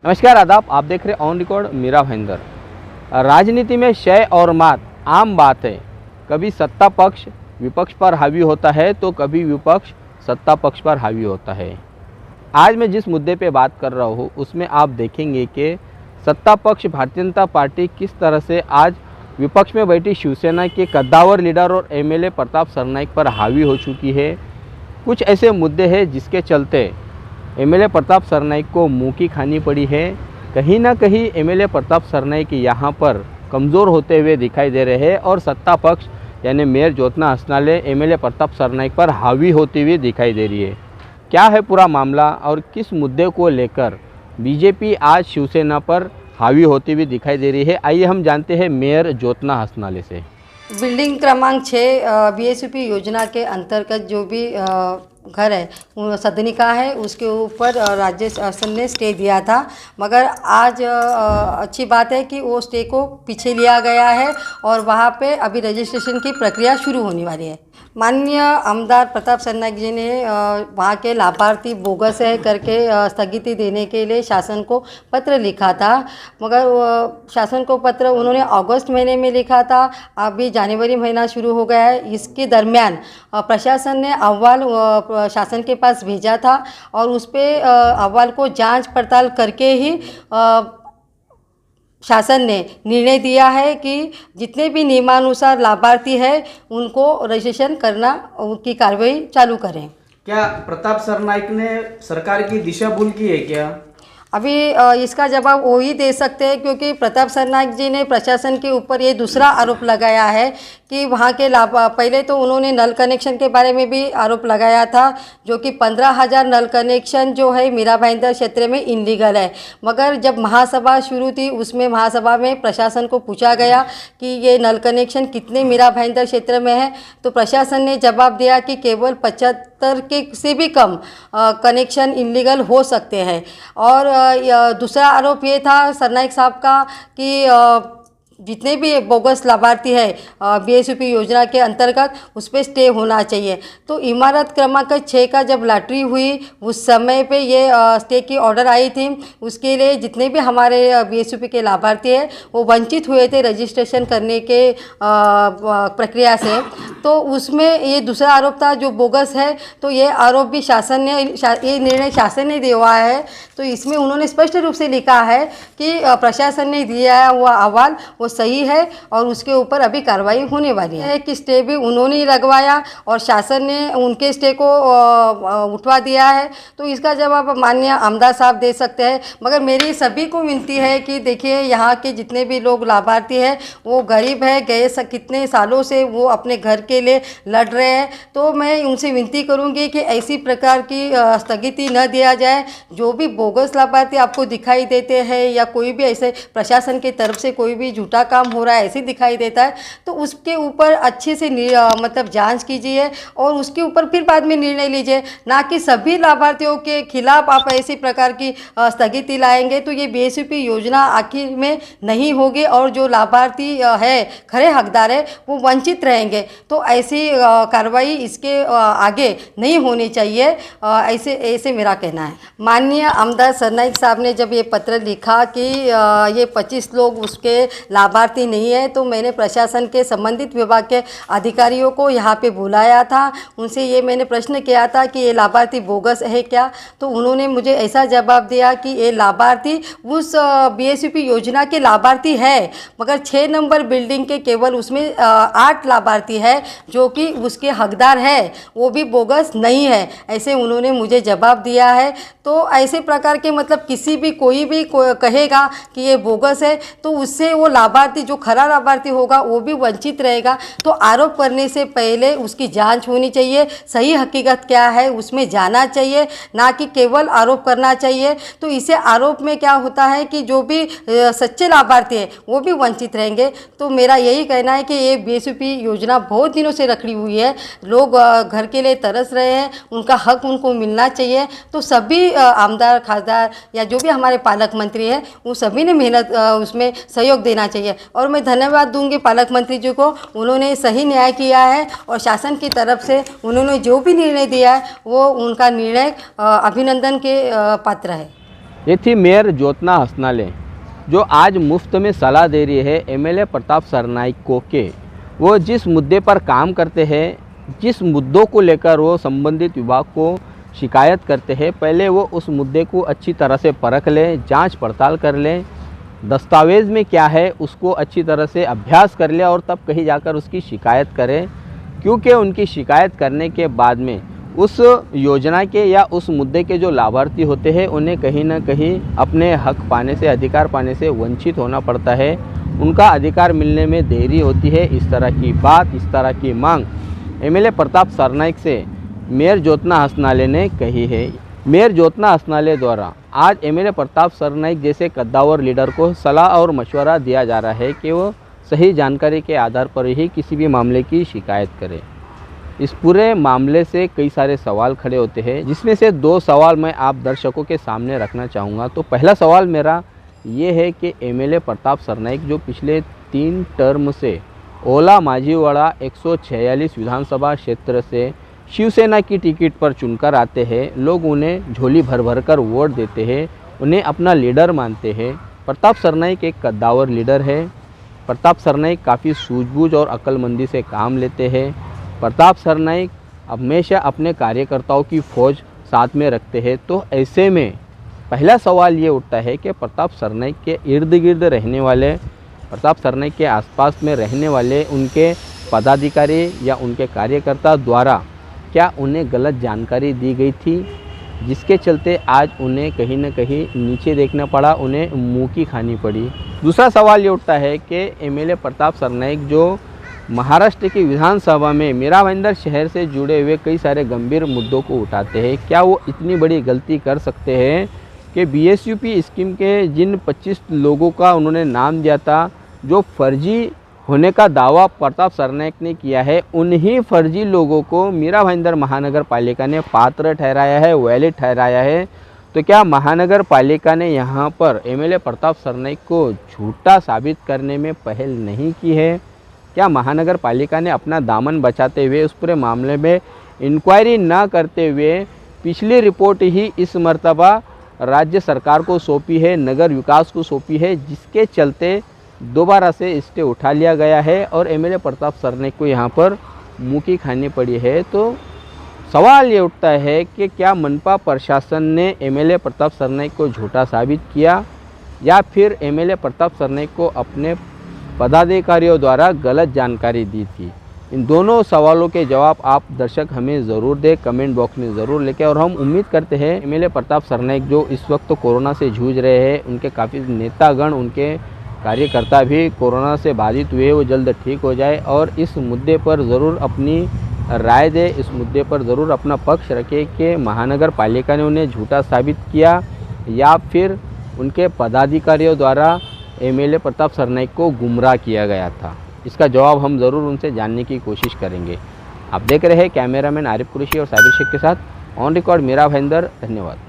नमस्कार आदाब, आप देख रहे ऑन रिकॉर्ड मीरा भाईंदर। राजनीति में शय और मात आम बात है। कभी सत्ता पक्ष विपक्ष पर हावी होता है तो कभी विपक्ष सत्ता पक्ष पर हावी होता है। आज मैं जिस मुद्दे पे बात कर रहा हूँ उसमें आप देखेंगे कि सत्ता पक्ष भारतीय जनता पार्टी किस तरह से आज विपक्ष में बैठी शिवसेना के कद्दावर लीडर और एमएलए प्रताप सरनाईक पर हावी हो चुकी है। कुछ ऐसे मुद्दे हैं जिसके चलते एमएलए प्रताप सरनाईक को मुँह की खानी पड़ी है। कहीं ना कहीं एमएलए प्रताप सरनाईक यहाँ पर कमज़ोर होते हुए दिखाई दे रहे हैं और सत्ता पक्ष यानी मेयर ज्योत्ना हंसनाले एमएलए प्रताप सरनाईक पर हावी होती हुई दिखाई दे रही है। क्या है पूरा मामला और किस मुद्दे को लेकर बीजेपी आज शिवसेना पर हावी होती हुई दिखाई दे रही है, आइए हम जानते हैं मेयर ज्योत्ना हंसनाले से। बिल्डिंग क्रमांक 6 बीएसपी योजना के अंतर्गत जो भी घर है वो सदनिका है, उसके ऊपर राज्य शासन ने स्टे दिया था। मगर आज अच्छी बात है कि वो स्टे को पीछे लिया गया है और वहाँ पे अभी रजिस्ट्रेशन की प्रक्रिया शुरू होने वाली है। माननीय आमदार प्रताप सरनाईक जी ने वहाँ के लाभार्थी बोगस है करके स्थगिति देने के लिए शासन को पत्र लिखा था। मगर शासन को पत्र उन्होंने अगस्त महीने में लिखा था, अभी जनवरी महीना शुरू हो गया है। इसके दरमियान प्रशासन ने अहवाल शासन के पास भेजा था और उस पर अहवाल को जांच पड़ताल करके ही शासन ने निर्णय दिया है कि जितने भी नियमानुसार लाभार्थी है उनको रजिस्ट्रेशन करना, उनकी कार्रवाई चालू करें। क्या प्रताप सरनाईक ने सरकार की दिशा भूल की है क्या? अभी इसका जवाब वो ही दे सकते हैं, क्योंकि प्रताप सरनाईक जी ने प्रशासन के ऊपर ये दूसरा आरोप लगाया है कि वहाँ के पहले तो उन्होंने नल कनेक्शन के बारे में भी आरोप लगाया था, जो कि 15,000 नल कनेक्शन जो है मीरा भाईंदर क्षेत्र में इनलीगल है। मगर जब महासभा शुरू थी उसमें महासभा में प्रशासन को पूछा गया कि ये नल कनेक्शन कितने मीरा भाईंदर क्षेत्र में है, तो प्रशासन ने जवाब दिया कि केवल 75 के से भी कम कनेक्शन इनलीगल हो सकते हैं। और दूसरा आरोप ये था सरनाईक साहब का कि जितने भी बोगस लाभार्थी है बीएसपी योजना के अंतर्गत उस पर स्टे होना चाहिए। तो इमारत क्रमांक 6 का जब लॉटरी हुई उस समय पे ये स्टे की ऑर्डर आई थी। उसके लिए जितने भी हमारे बीएसपी के लाभार्थी हैं वो वंचित हुए थे रजिस्ट्रेशन करने के प्रक्रिया से। तो उसमें ये दूसरा आरोप था जो बोगस है। तो ये आरोप भी शासन ने, ये निर्णय शासन ने दिया है। तो इसमें उन्होंने स्पष्ट रूप से लिखा है कि प्रशासन ने दिया हुआ अहवाल वो सही है और उसके ऊपर अभी कार्रवाई होने वाली है। कि स्टे भी उन्होंने ही लगवाया और शासन ने उनके स्टे को उठवा दिया है। तो इसका जवाब माननीय आमदार साहब दे सकते हैं। मगर मेरी सभी को विनती है कि देखिए, यहाँ के जितने भी लोग लाभार्थी हैं वो गरीब है, गए कितने सालों से वो अपने घर के लिए लड़ रहे हैं। तो मैं उनसे विनती करूँगी कि ऐसी प्रकार की स्थगिति न दिया जाए। जो भी बोगस लाभार्थी आपको दिखाई देते हैं या कोई भी ऐसे प्रशासन की तरफ से कोई भी झूठा काम हो रहा है ऐसे दिखाई देता है, तो उसके ऊपर अच्छे से मतलब जांच कीजिए और उसके ऊपर फिर बाद में निर्णय लीजिए। ना कि सभी लाभार्थियों के खिलाफ आप ऐसी प्रकार की स्थगिति लाएंगे तो ये बीएसपी योजना आखिर में नहीं होगी और जो लाभार्थी है, खरे हकदार है, वो वंचित रहेंगे। तो ऐसी कार्रवाई इसके आगे नहीं होनी चाहिए, ऐसे मेरा कहना है। माननीय आमदार सरनाईक साहब ने जब ये पत्र लिखा कि ये 25 लोग उसके लाभार्थी नहीं है, तो मैंने प्रशासन के संबंधित विभाग के अधिकारियों को यहाँ पे बुलाया था। उनसे ये मैंने प्रश्न किया था कि ये लाभार्थी बोगस है क्या। तो उन्होंने मुझे ऐसा जवाब दिया कि ये लाभार्थी उस बीएसपी योजना के लाभार्थी है, मगर 6 नंबर बिल्डिंग के केवल उसमें 8 लाभार्थी है जो कि उसके हकदार है, वो भी बोगस नहीं है, ऐसे उन्होंने मुझे जवाब दिया है। तो ऐसे प्रकार के मतलब किसी भी कोई भी कहेगा कि ये बोगस है तो उससे वो लाभार्थी, जो खरा लाभार्थी होगा, वो भी वंचित रहेगा। तो आरोप करने से पहले उसकी जांच होनी चाहिए, सही हकीकत क्या है उसमें जाना चाहिए, ना कि केवल आरोप करना चाहिए। तो इसे आरोप में क्या होता है कि जो भी सच्चे लाभार्थी है वो भी वंचित रहेंगे। तो मेरा यही कहना है कि ये बीएसपी योजना बहुत दिनों से रखड़ी हुई है, लोग घर के लिए तरस रहे हैं, उनका हक उनको मिलना चाहिए। तो सभी आमदार, खासदार या जो भी हमारे पालक मंत्री हैं वो सभी ने मेहनत उसमें सहयोग देना चाहिए। और मैं धन्यवाद दूंगी पालक मंत्री जी को, उन्होंने सही न्याय किया है और शासन की तरफ से उन्होंने जो भी निर्णय दिया है वो उनका निर्णय अभिनंदन के पात्र है। ये थी मेयर ज्योत्ना हसनाले, जो आज मुफ्त में सलाह दे रही है एमएलए प्रताप सरनाइक को कि वो जिस मुद्दे पर काम करते हैं, जिस मुद्दों को लेकर वो संबंधित विभाग को शिकायत करते हैं, पहले वो उस मुद्दे को अच्छी तरह से परख लें, जांच पड़ताल कर लें, दस्तावेज़ में क्या है उसको अच्छी तरह से अभ्यास कर ले और तब कहीं जाकर उसकी शिकायत करें। क्योंकि उनकी शिकायत करने के बाद में उस योजना के या उस मुद्दे के जो लाभार्थी होते हैं उन्हें कहीं ना कहीं अपने हक पाने से, अधिकार पाने से वंचित होना पड़ता है, उनका अधिकार मिलने में देरी होती है। इस तरह की बात, इस तरह की मांग एमएलए प्रताप सरनाइक से मेयर ज्योत्ना हसनाले ने कही है। मेयर ज्योत्ना हसनाले द्वारा आज एमएलए प्रताप सरनाइक जैसे कद्दावर लीडर को सलाह और मशवरा दिया जा रहा है कि वो सही जानकारी के आधार पर ही किसी भी मामले की शिकायत करें। इस पूरे मामले से कई सारे सवाल खड़े होते हैं, जिसमें से 2 सवाल मैं आप दर्शकों के सामने रखना चाहूँगा। तो पहला सवाल मेरा ये है कि एमएलए प्रताप सरनाइक जो पिछले 3 टर्म से ओला माझीवाड़ा 146 विधानसभा क्षेत्र से शिवसेना की टिकट पर चुनकर आते हैं, लोग उन्हें झोली भर भर कर वोट देते हैं, उन्हें अपना लीडर मानते हैं। प्रताप सरनाइक एक कद्दावर लीडर है। प्रताप सरनाइक काफ़ी सूझबूझ और अक्लमंदी से काम लेते हैं। प्रताप सरनाइक हमेशा अपने कार्यकर्ताओं की फौज साथ में रखते हैं। तो ऐसे में पहला सवाल ये उठता है कि प्रताप सरनाइक के इर्द गिर्द रहने वाले, प्रताप सरनाइक के आसपास में रहने वाले उनके पदाधिकारी या उनके कार्यकर्ता द्वारा क्या उन्हें गलत जानकारी दी गई थी, जिसके चलते आज उन्हें कहीं न कहीं नीचे देखना पड़ा, उन्हें मुँह की खानी पड़ी। दूसरा सवाल ये उठता है कि एमएलए प्रताप सरनाइक जो महाराष्ट्र की विधानसभा में मीरा भाईंदर शहर से जुड़े हुए कई सारे गंभीर मुद्दों को उठाते हैं, क्या वो इतनी बड़ी गलती कर सकते हैं कि बीएसयूपी स्कीम के जिन 25 लोगों का उन्होंने नाम दिया था, जो फर्जी होने का दावा प्रताप सरनाइक ने किया है, उन्हीं फर्जी लोगों को मीरा भाईंदर महानगर पालिका ने पात्र ठहराया है, वैलिड ठहराया है। तो क्या महानगर पालिका ने यहाँ पर एमएलए प्रताप सरनाइक को झूठा साबित करने में पहल नहीं की है? क्या महानगर पालिका ने अपना दामन बचाते हुए उस पूरे मामले में इंक्वायरी न करते हुए पिछली रिपोर्ट ही इस मर्तबा राज्य सरकार को सौंपी है, नगर विकास को सौंपी है, जिसके चलते दोबारा से स्टे उठा लिया गया है और एमएलए प्रताप सरनाइक को यहाँ पर मुँह की खानी पड़ी है? तो सवाल ये उठता है कि क्या मनपा प्रशासन ने एमएलए प्रताप सरनाइक को झूठा साबित किया या फिर एमएलए प्रताप सरनाइक को अपने पदाधिकारियों द्वारा गलत जानकारी दी थी? इन दोनों सवालों के जवाब आप दर्शक हमें ज़रूर दें, कमेंट बॉक्स में ज़रूर लेके। और हम उम्मीद करते हैं एमएलए प्रताप सरनाइक जो इस वक्त कोरोना से जूझ रहे हैं, उनके काफ़ी नेतागण, उनके कार्यकर्ता भी कोरोना से बाधित हुए, वो जल्द ठीक हो जाए और इस मुद्दे पर ज़रूर अपनी राय दे, इस मुद्दे पर ज़रूर अपना पक्ष रखे कि महानगर पालिका ने उन्हें झूठा साबित किया या फिर उनके पदाधिकारियों द्वारा एमएलए प्रताप सरनाइक को गुमराह किया गया था। इसका जवाब हम ज़रूर उनसे जानने की कोशिश करेंगे। आप देख रहे हैं कैमरामैन आरिफ कुरैशी और साबिर शेख के साथ ऑन रिकॉर्ड मीरा भाईंदर। धन्यवाद।